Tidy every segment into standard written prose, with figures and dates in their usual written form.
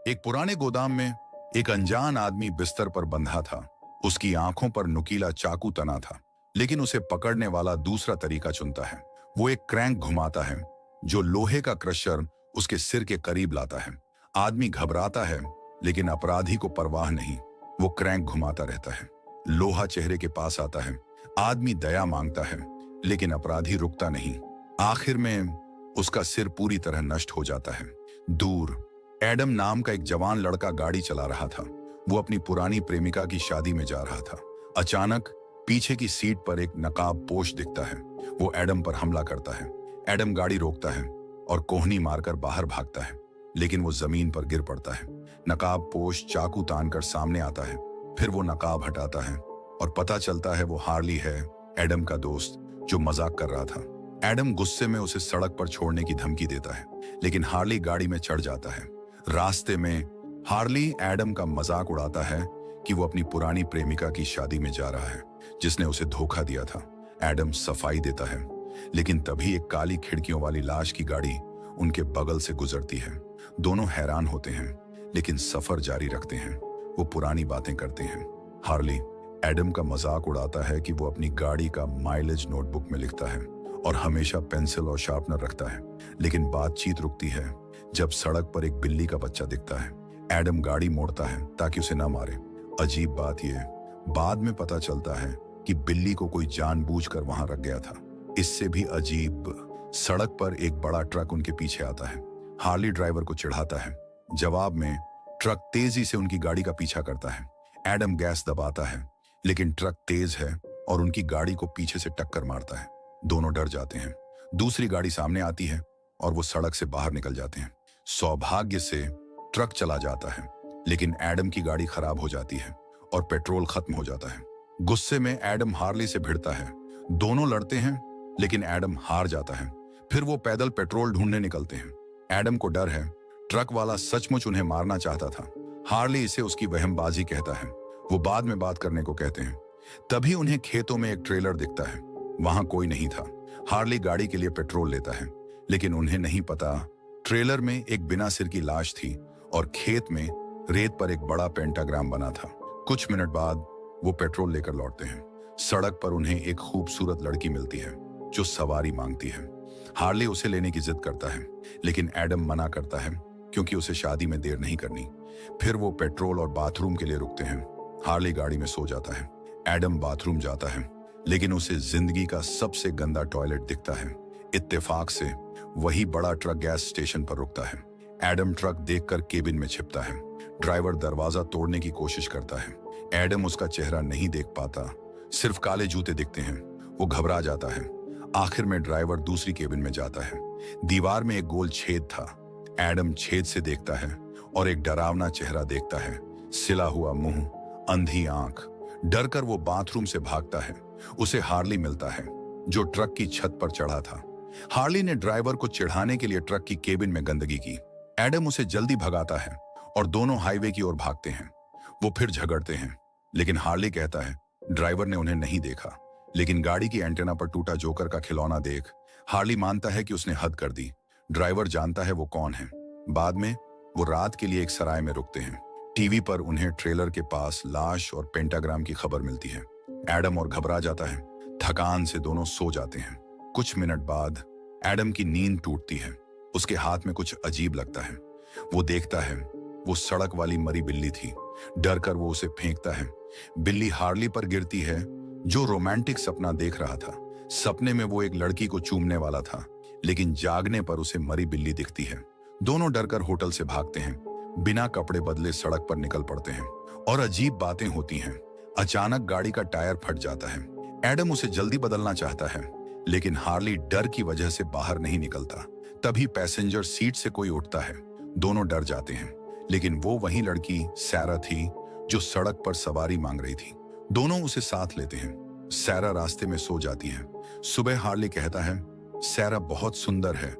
एक पुराने गोदाम में एक अनजान आदमी बिस्तर पर बंधा था। उसकी आंखों पर नुकीला चाकू तना था, लेकिन उसे पकड़ने वाला दूसरा तरीका चुनता है। वो एक क्रैंक घुमाता है जो लोहे का क्रशर उसके सिर के करीब लाता है। आदमी घबराता है, लेकिन अपराधी को परवाह नहीं। वो क्रैंक घुमाता रहता है। लोहा चेहरे के पास आता है। आदमी दया मांगता है, लेकिन अपराधी रुकता नहीं। आखिर में उसका सिर पूरी तरह नष्ट हो जाता है। दूर एडम नाम का एक जवान लड़का गाड़ी चला रहा था। वो अपनी पुरानी प्रेमिका की शादी में जा रहा था। अचानक पीछे की सीट पर एक नकाबपोश दिखता है। वो एडम पर हमला करता है। एडम गाड़ी रोकता है और कोहनी मारकर बाहर भागता है, लेकिन वो जमीन पर गिर पड़ता है। नकाबपोश चाकू तानकर सामने आता है। फिर वो नकाब हटाता है और पता चलता है वो हार्ली है, एडम का दोस्त, जो मजाक कर रहा था। एडम गुस्से में उसे सड़क पर छोड़ने की धमकी देता है, लेकिन हार्ली गाड़ी में चढ़ जाता है। रास्ते में हार्ली एडम का मजाक उड़ाता है कि वो अपनी पुरानी प्रेमिका की शादी में जा रहा है, जिसने उसे धोखा दिया था। एडम सफाई देता है, लेकिन तभी एक काली खिड़कियों वाली लाश की गाड़ी उनके बगल से गुजरती है। दोनों हैरान होते हैं, लेकिन सफर जारी रखते हैं। वो पुरानी बातें करते हैं। हार्ली एडम का मजाक उड़ाता है कि वो अपनी गाड़ी का माइलेज नोटबुक में लिखता है और हमेशा पेंसिल और शार्पनर रखता है। लेकिन बातचीत रुकती है जब सड़क पर एक बिल्ली का बच्चा दिखता है। एडम गाड़ी मोड़ता है ताकि उसे न मारे। अजीब बात यह बाद में पता चलता है कि बिल्ली को कोई जानबूझकर वहां रख गया था। इससे भी अजीब, सड़क पर एक बड़ा ट्रक उनके पीछे आता है। हार्ली ड्राइवर को चिढ़ाता है। जवाब में ट्रक तेजी से उनकी गाड़ी का पीछा करता है। एडम गैस दबाता है, लेकिन ट्रक तेज है और उनकी गाड़ी को पीछे से टक्कर मारता है। दोनों डर जाते हैं। दूसरी गाड़ी सामने आती है और वो सड़क से बाहर निकल जाते हैं। सौभाग्य से ट्रक चला जाता है, लेकिन एडम की गाड़ी खराब हो जाती है और पेट्रोल खत्म हो जाता है। गुस्से में एडम हार्ली से भिड़ता है। दोनों लड़ते हैं, लेकिन एडम हार जाता है। फिर वो पैदल पेट्रोल ढूंढने निकलते हैं। एडम को डर है, ट्रक वाला सचमुच उन्हें मारना चाहता था। हार्ली इसे उसकी वहमबाजी कहता है। वो बाद में बात करने को कहते हैं। तभी उन्हें खेतों में एक ट्रेलर दिखता है। वहां कोई नहीं था। हार्ली गाड़ी के लिए पेट्रोल लेता है, लेकिन उन्हें नहीं पता ट्रेलर में एक बिना सिर की लाश थी और खेत में रेत पर एक बड़ा पेंटाग्राम बना था। कुछ मिनट बाद वो पेट्रोल लेकर लौटते हैं। सड़क पर उन्हें एक खूबसूरत लड़की मिलती है जो सवारी मांगती है। हार्ली उसे लेने की जिद करता है, लेकिन एडम मना करता है क्योंकि उसे शादी में देर नहीं करनी। फिर वो पेट्रोल और बाथरूम के लिए रुकते हैं। हार्ली गाड़ी में सो जाता है। एडम बाथरूम जाता है, लेकिन उसे जिंदगी का सबसे गंदा टॉयलेट दिखता है। इत्तेफाक से वही बड़ा ट्रक गैस स्टेशन पर रुकता है। एडम ट्रक देखकर केबिन में छिपता है। ड्राइवर दरवाजा तोड़ने की कोशिश करता है। एडम उसका चेहरा नहीं देख पाता, सिर्फ काले जूते दिखते हैं। वो घबरा जाता है। आखिर में ड्राइवर दूसरी केबिन में जाता है। दीवार में एक गोल छेद था। एडम छेद से देखता है और एक डरावना चेहरा देखता है। सिला हुआ मुंह, अंधी आंख। डर कर वो बाथरूम से भागता है। उसे हार्ली मिलता है, जो ट्रक की छत पर चढ़ा था। हार्ली ने ड्राइवर को चिढ़ाने के लिए ट्रक की केबिन में गंदगी की। एडम उसे जल्दी भगाता है और दोनों हाईवे की ओर भागते हैं। वो फिर झगड़ते हैं, लेकिन हार्ली कहता है ड्राइवर ने उन्हें नहीं देखा। लेकिन गाड़ी की एंटेना पर टूटा जोकर का खिलौना देख हार्ली मानता है कि उसने हद कर दी। ड्राइवर जानता है वो कौन है। बाद में वो रात के लिए एक सराय में रुकते हैं। टीवी पर उन्हें ट्रेलर के पास लाश और पेंटाग्राम की खबर मिलती है। एडम और घबरा जाता है। थकान से दोनों सो जाते हैं। कुछ मिनट बाद एडम की नींद टूटती है। उसके हाथ में कुछ अजीब लगता है। वो देखता है वो सड़क वाली मरी बिल्ली थी। डर कर वो उसे फेंकता है। बिल्ली हार्ली पर गिरती है, जो रोमांटिक सपना देख रहा था। सपने में वो एक लड़की को चूमने वाला था, लेकिन जागने पर उसे मरी बिल्ली दिखती है। दोनों डरकर होटल से भागते हैं। बिना कपड़े बदले सड़क पर निकल पड़ते हैं और अजीब बातें होती हैं। अचानक गाड़ी का टायर फट जाता है। एडम उसे जल्दी बदलना चाहता है, लेकिन हार्ली डर की वजह से बाहर नहीं निकलता। तभी पैसेंजर सीट से कोई उठता है। दोनों डर जाते हैं, लेकिन वो वही लड़की सैरा थी जो सड़क पर सवारी मांग रही थी। दोनों उसे साथ लेते हैं। सैरा रास्ते में सो जाती है। सुबह हार्ली कहता है सैरा बहुत सुंदर है,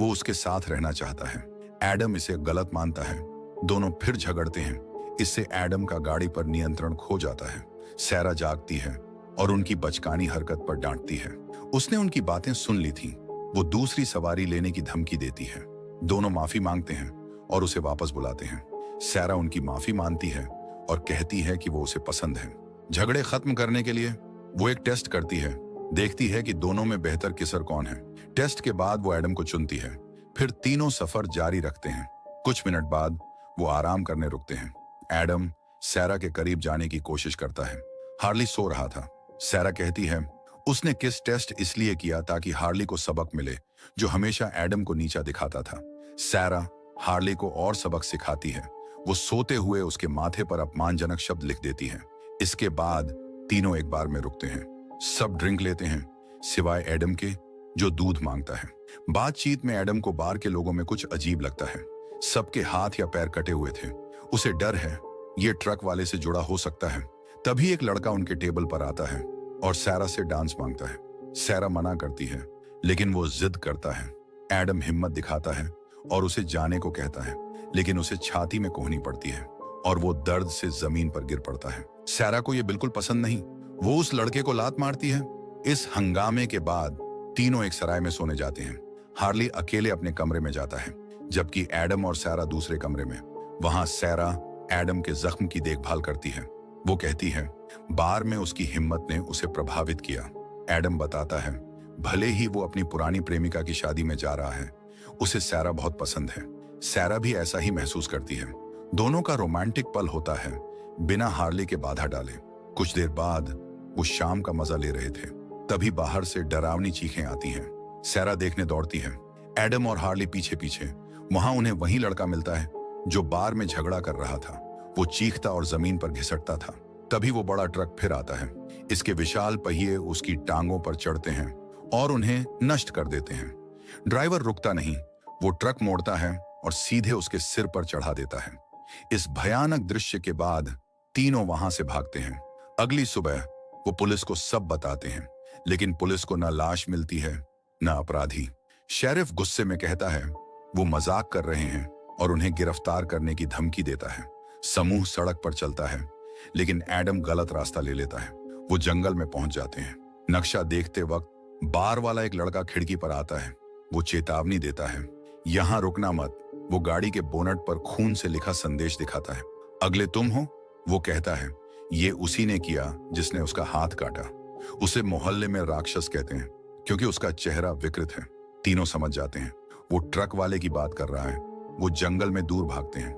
वो उसके साथ रहना चाहता है। एडम इसे गलत मानता है। दोनों फिर झगड़ते हैं। इससे एडम का गाड़ी पर नियंत्रण खो जाता है। सैरा जागती है और उनकी बचकानी हरकत पर डांटती है। उसने उनकी बातें सुन ली थी। वो दूसरी सवारी लेने की धमकी देती है। दोनों माफी मांगते हैं और उसे वापस बुलाते हैं। सैरा उनकी माफी मानती है और कहती है कि वो उसे पसंद है। झगड़े खत्म करने के लिए वो एक टेस्ट करती है, देखती है कि दोनों में बेहतर किसर कौन है। टेस्ट के बाद वो एडम को चुनती है। फिर तीनों सफर जारी रखते हैं। कुछ मिनट बाद वो आराम करने रुकते हैं। एडम सैरा के करीब जाने की कोशिश करता है। हार्ली सो रहा था। सैरा कहती है उसने किस टेस्ट इसलिए किया ताकि हार्ली को सबक मिले, जो हमेशा एडम को नीचा दिखाता था। सैरा हार्ली को और सबक सिखाती है। वो सोते हुए उसके माथे पर अपमानजनक शब्द लिख देती है। इसके बाद तीनों एक बार में रुकते हैं। सब ड्रिंक लेते हैं सिवाय एडम के, जो दूध मांगता है। बातचीत में एडम को बार के लोगों में कुछ अजीब लगता है। सबके हाथ या पैर कटे हुए थे। उसे डर है ये ट्रक वाले से जुड़ा हो सकता है। तभी एक लड़का उनके टेबल पर आता है और सैरा से डांस मांगता है। सैरा मना करती है, लेकिन वो जिद करता है। एडम हिम्मत दिखाता है और उसे जाने को कहता है, लेकिन उसे छाती में कोहनी पड़ती है और वो दर्द से जमीन पर गिर पड़ता है। सैरा को ये बिल्कुल पसंद नहीं। वो उस लड़के को लात मारती है। इस हंगामे के बाद तीनों एक सराय में सोने जाते हैं। हार्ली अकेले अपने कमरे में जाता है, जबकि एडम और सैरा दूसरे कमरे में। वहां सैरा एडम के जख्म की देखभाल करती है। वो कहती है बार में उसकी हिम्मत ने उसे प्रभावित किया। एडम बताता है भले ही वो अपनी पुरानी प्रेमिका की शादी में जा रहा है, उसे सैरा बहुत पसंद है। सैरा भी ऐसा ही महसूस करती है। दोनों का रोमांटिक पल होता है बिना हार्ली के बाधा डाले। कुछ देर बाद वो शाम का मजा ले रहे थे, तभी बाहर से डरावनी चीखें आती हैं। सैरा देखने दौड़ती है। एडम और हार्ली पीछे पीछे। वहां उन्हें वही लड़का मिलता है जो बार में झगड़ा कर रहा था। वो चीखता और जमीन पर घिसटता था। तभी वो बड़ा ट्रक फिर आता है। इसके विशाल पहिए उसकी टांगों पर चढ़ते हैं और उन्हें नष्ट कर देते हैं। ड्राइवर रुकता नहीं। वो ट्रक मोड़ता है और सीधे उसके सिर पर चढ़ा देता है। इस भयानक दृश्य के बाद तीनों वहां से भागते हैं। अगली सुबह वो पुलिस को सब बताते हैं, लेकिन पुलिस को न लाश मिलती है न अपराधी। शेरिफ गुस्से में कहता है वो मजाक कर रहे हैं और उन्हें गिरफ्तार करने की धमकी देता है। समूह सड़क पर चलता है, लेकिन एडम गलत रास्ता ले लेता है। वो जंगल में पहुंच जाते हैं। नक्शा देखते वक्त बार वाला एक लड़का खिड़की पर आता है। वो चेतावनी देता है यहां रुकना मत। वो गाड़ी के बोनट पर खून से लिखा संदेश दिखाता है। अगले तुम हो? वो कहता है ये उसी ने किया जिसने उसका हाथ काटा। उसे मोहल्ले में राक्षस कहते हैं क्योंकि उसका चेहरा विकृत है। तीनों समझ जाते हैं वो ट्रक वाले की बात कर रहा है। वो जंगल में दूर भागते हैं।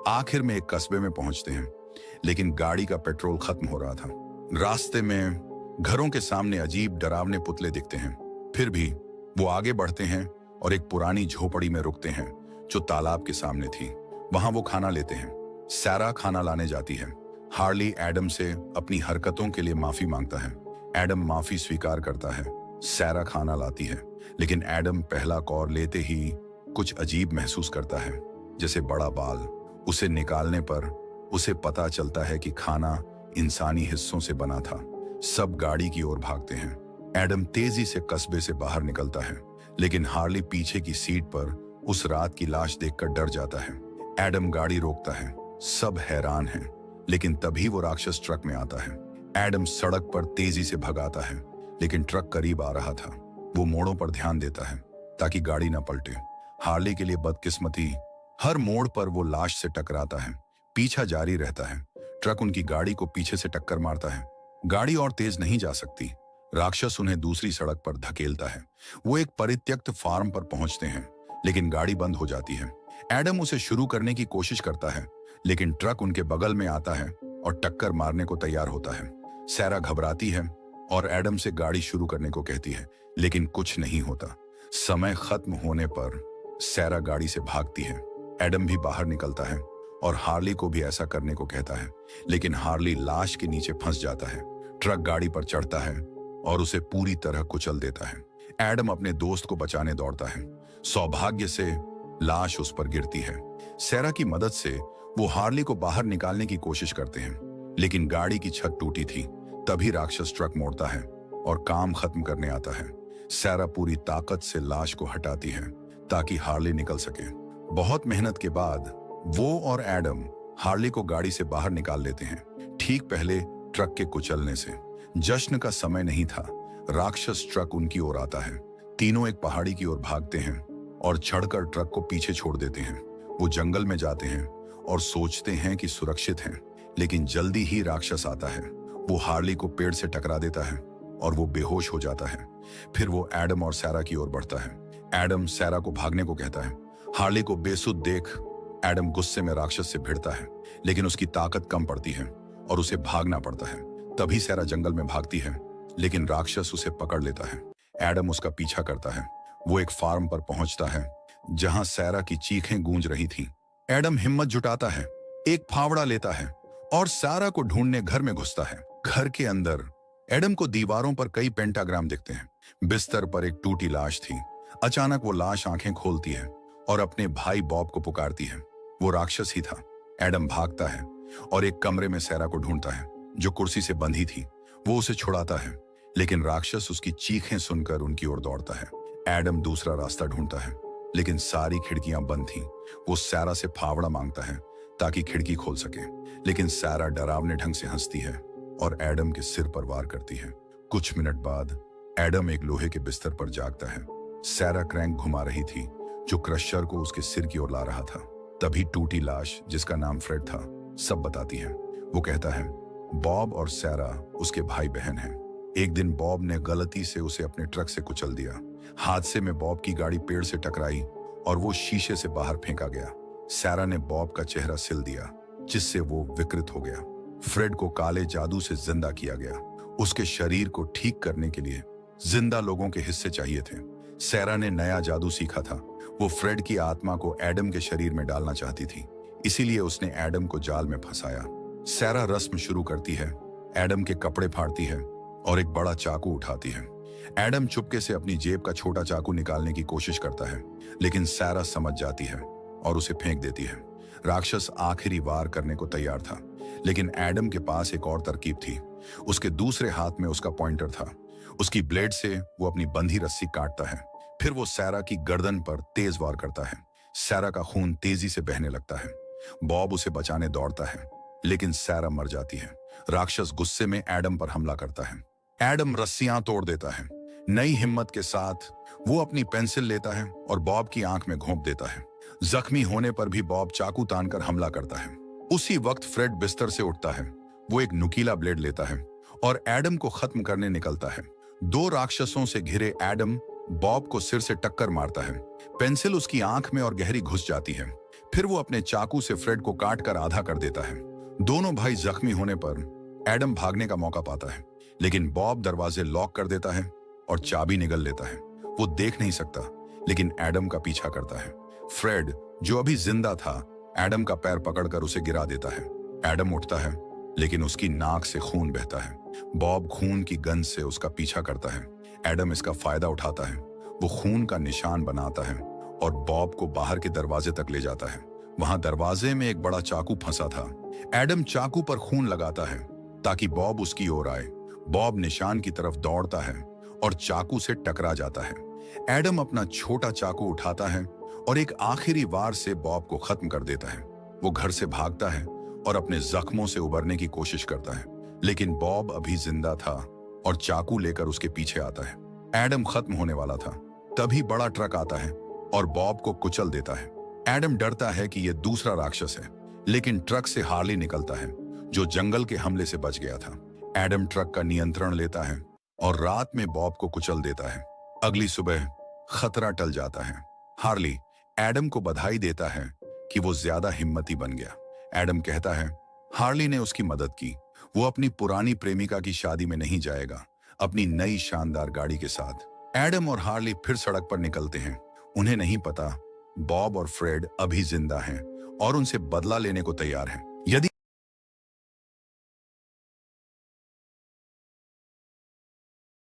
आखिर में एक कस्बे में पहुंचते हैं, लेकिन गाड़ी का पेट्रोल खत्म हो रहा था। रास्ते में घरों के सामने अजीब डरावने पुतले दिखते हैं। फिर भी वो आगे बढ़ते हैं और एक पुरानी झोपड़ी में रुकते हैं जो तालाब के सामने थी। वहां वो खाना लेते हैं। सैरा खाना लाने जाती है। हार्ली एडम से अपनी हरकतों के लिए माफी मांगता है। एडम माफी स्वीकार करता है। सैरा खाना लाती है, लेकिन एडम पहला कौर लेते ही कुछ अजीब महसूस करता है, जैसे बड़ा बाल। उसे निकालने पर उसे पता चलता है कि खाना इंसानी हिस्सों से बना था। सब गाड़ी की ओर भागते हैं। एडम तेजी से कस्बे से बाहर निकलता है, लेकिन हार्ली पीछे की सीट पर उस रात की लाश देखकर डर जाता है। एडम गाड़ी रोकता है। सब हैरान हैं, लेकिन तभी वो राक्षस ट्रक में आता है। एडम सड़क पर तेजी से भगाता है, लेकिन ट्रक करीब आ रहा था। वो मोड़ों पर ध्यान देता है ताकि गाड़ी न पलटे। हार्ली के लिए बदकिस्मती, हर मोड़ पर वो लाश से टकराता है। पीछा जारी रहता है। ट्रक उनकी गाड़ी को पीछे से टक्कर मारता है। गाड़ी और तेज नहीं जा सकती। राक्षस उन्हें दूसरी सड़क पर धकेलता है। वो एक परित्यक्त फार्म पर पहुंचते हैं, लेकिन गाड़ी बंद हो जाती है। एडम उसे शुरू करने की कोशिश करता है, लेकिन ट्रक उनके बगल में आता है और टक्कर मारने को तैयार होता है। सैरा घबराती है और एडम से गाड़ी शुरू करने को कहती है, लेकिन कुछ नहीं होता। समय खत्म होने पर सैरा गाड़ी से भागती है। एडम भी बाहर निकलता है और हार्ली को भी ऐसा करने को कहता है, लेकिन हार्ली लाश के नीचे फंस जाता है। ट्रक गाड़ी पर चढ़ता है और उसे पूरी तरह कुचल देता है। एडम अपने दोस्त को बचाने दौड़ता है। सौभाग्य से लाश उस पर गिरती है। सैरा की मदद से वो हार्ली को बाहर निकालने की कोशिश करते हैं, लेकिन गाड़ी की छत टूटी थी। तभी राक्षस ट्रक मोड़ता है और काम खत्म करने आता है। सैरा पूरी ताकत से लाश को हटाती है ताकि हार्ली निकल सके। बहुत मेहनत के बाद वो और एडम हार्ली को गाड़ी से बाहर निकाल लेते हैं, ठीक पहले ट्रक के कुचलने से। जश्न का समय नहीं था। राक्षस ट्रक उनकी ओर आता है। तीनों एक पहाड़ी की ओर भागते हैं और चढ़कर ट्रक को पीछे छोड़ देते हैं। वो जंगल में जाते हैं और सोचते हैं कि सुरक्षित हैं, लेकिन जल्दी ही राक्षस आता है। वो हार्ली को पेड़ से टकरा देता है और वो बेहोश हो जाता है। फिर वो एडम और सैरा की ओर बढ़ता है। एडम सैरा को भागने को कहता है। हार्ली को बेसुध देख एडम गुस्से में राक्षस से भिड़ता है, लेकिन उसकी ताकत कम पड़ती है और उसे भागना पड़ता है। तभी सैरा जंगल में भागती है, लेकिन राक्षस उसे पकड़ लेता है। एडम उसका पीछा करता है। वो एक फार्म पर पहुंचता है जहां सैरा की चीखें गूंज रही थीं। एडम हिम्मत जुटाता है, एक फावड़ा लेता है और सैरा को ढूंढने घर में घुसता है। घर के अंदर एडम को दीवारों पर कई पेंटाग्राम दिखते हैं। बिस्तर पर एक टूटी लाश थी। अचानक वो लाश आंखें खोलती है और अपने भाई बॉब को पुकारती है। वो राक्षस ही था। एडम भागता है और एक कमरे में सैरा को ढूंढता है, जो कुर्सी से बंधी थी। वो उसे छुड़ाता है, लेकिन राक्षस उसकी चीखें सुनकर उनकी ओर दौड़ता है। एडम दूसरा रास्ता ढूंढता है, लेकिन सारी खिड़कियां बंद थीं। वो सैरा से फावड़ा मांगता है ताकि खिड़की खोल सके, लेकिन सैरा डरावने ढंग से हंसती है और एडम के सिर पर वार करती है। कुछ मिनट बाद एडम एक लोहे के बिस्तर पर जागता है। सैरा क्रैंक घुमा रही थी, जो क्रशर को उसके सिर की ओर ला रहा था। तभी टूटी लाश, जिसका नाम फ्रेड था, सब बताती है। वो कहता है बॉब और सैरा उसके भाई बहन हैं। एक दिन बॉब ने गलती से उसे अपने ट्रक से कुचल दिया। हादसे में बॉब की गाड़ी पेड़ से टकराई और वो शीशे से बाहर फेंका गया। सैरा ने बॉब का चेहरा सिल दिया, जिससे वो विकृत हो गया। फ्रेड को काले जादू से जिंदा किया गया। उसके शरीर को ठीक करने के लिए जिंदा लोगों के हिस्से चाहिए थे। सैरा ने नया जादू सीखा था। वो फ्रेड की आत्मा को एडम के शरीर में डालना चाहती थी, इसीलिए उसने एडम को जाल में फंसाया। सैरा रस्म शुरू करती है, एडम के कपड़े फाड़ती है और एक बड़ा चाकू उठाती है। एडम चुपके से अपनी जेब का छोटा चाकू निकालने की कोशिश करता है, लेकिन सैरा समझ जाती है और उसे फेंक देती है। राक्षस आखिरी वार करने को तैयार था, लेकिन एडम के पास एक और तरकीब थी। उसके दूसरे हाथ में उसका पॉइंटर था। उसकी ब्लेड से वो अपनी बंधी रस्सी काटता है। फिर वो सैरा की गर्दन पर तेज वार करता है। सैरा का खून तेजी से बहने लगता है। बॉब उसे बचाने दौड़ता है, लेकिन सैरा मर जाती है। राक्षस गुस्से में एडम पर हमला करता है। एडम रस्सियां तोड़ देता है। नई हिम्मत के साथ वो अपनी पेंसिल लेता है और बॉब की आंख में घोंप देता है। जख्मी होने पर भी बॉब चाकू तानकर हमला करता है। उसी वक्त फ्रेड बिस्तर से उठता है। वो एक नुकीला ब्लेड लेता है और एडम को खत्म करने निकलता है। दो राक्षसों से घिरे एडम बॉब को सिर से टक्कर मारता है। पेंसिल उसकी आंख में और गहरी घुस जाती है। फिर वो अपने चाकू से फ्रेड को काट कर आधा कर देता है। दोनों भाई जख्मी होने पर एडम भागने का मौका पाता है, लेकिन बॉब दरवाजे लॉक कर देता है और चाबी निगल लेता है। वो देख नहीं सकता, लेकिन एडम का पीछा करता है। फ्रेड, जो अभी जिंदा था, एडम का पैर पकड़कर उसे गिरा देता है। एडम उठता है, लेकिन उसकी नाक से खून बहता है। बॉब खून की गंध से उसका पीछा करता है। एडम इसका फायदा उठाता है। वो खून का निशान बनाता है और बॉब को बाहर के दरवाजे तक ले जाता है। वहां दरवाजे में एक बड़ा चाकू फंसा था। एडम चाकू पर खून लगाता है ताकि बॉब उसकी ओर आए। बॉब निशान की तरफ दौड़ता है और चाकू से टकरा जाता है। एडम अपना छोटा चाकू उठाता है और एक आखिरी वार से बॉब को खत्म कर देता है। वो घर से भागता है और अपने जख्मों से उबरने की कोशिश करता है, लेकिन बॉब अभी जिंदा था और चाकू लेकर उसके पीछे आता है। एडम खत्म होने वाला था, तभी बड़ा ट्रक आता है और बॉब को कुचल देता है। एडम डरता है कि यह दूसरा राक्षस है, लेकिन ट्रक से हार्ली निकलता है, जो जंगल के हमले से बच गया था। एडम ट्रक का नियंत्रण लेता है और रात में बॉब को कुचल देता है। अगली सुबह खतरा टल जाता है। हार्ली एडम को बधाई देता है कि वो ज्यादा हिम्मती बन गया। एडम कहता है हार्ली ने उसकी मदद की। वो अपनी पुरानी प्रेमिका की शादी में नहीं जाएगा, अपनी नई शानदार गाड़ी के साथ। एडम और हार्ली फिर सड़क पर निकलते हैं। उन्हें नहीं पता बॉब और फ्रेड अभी जिंदा हैं और उनसे बदला लेने को तैयार हैं।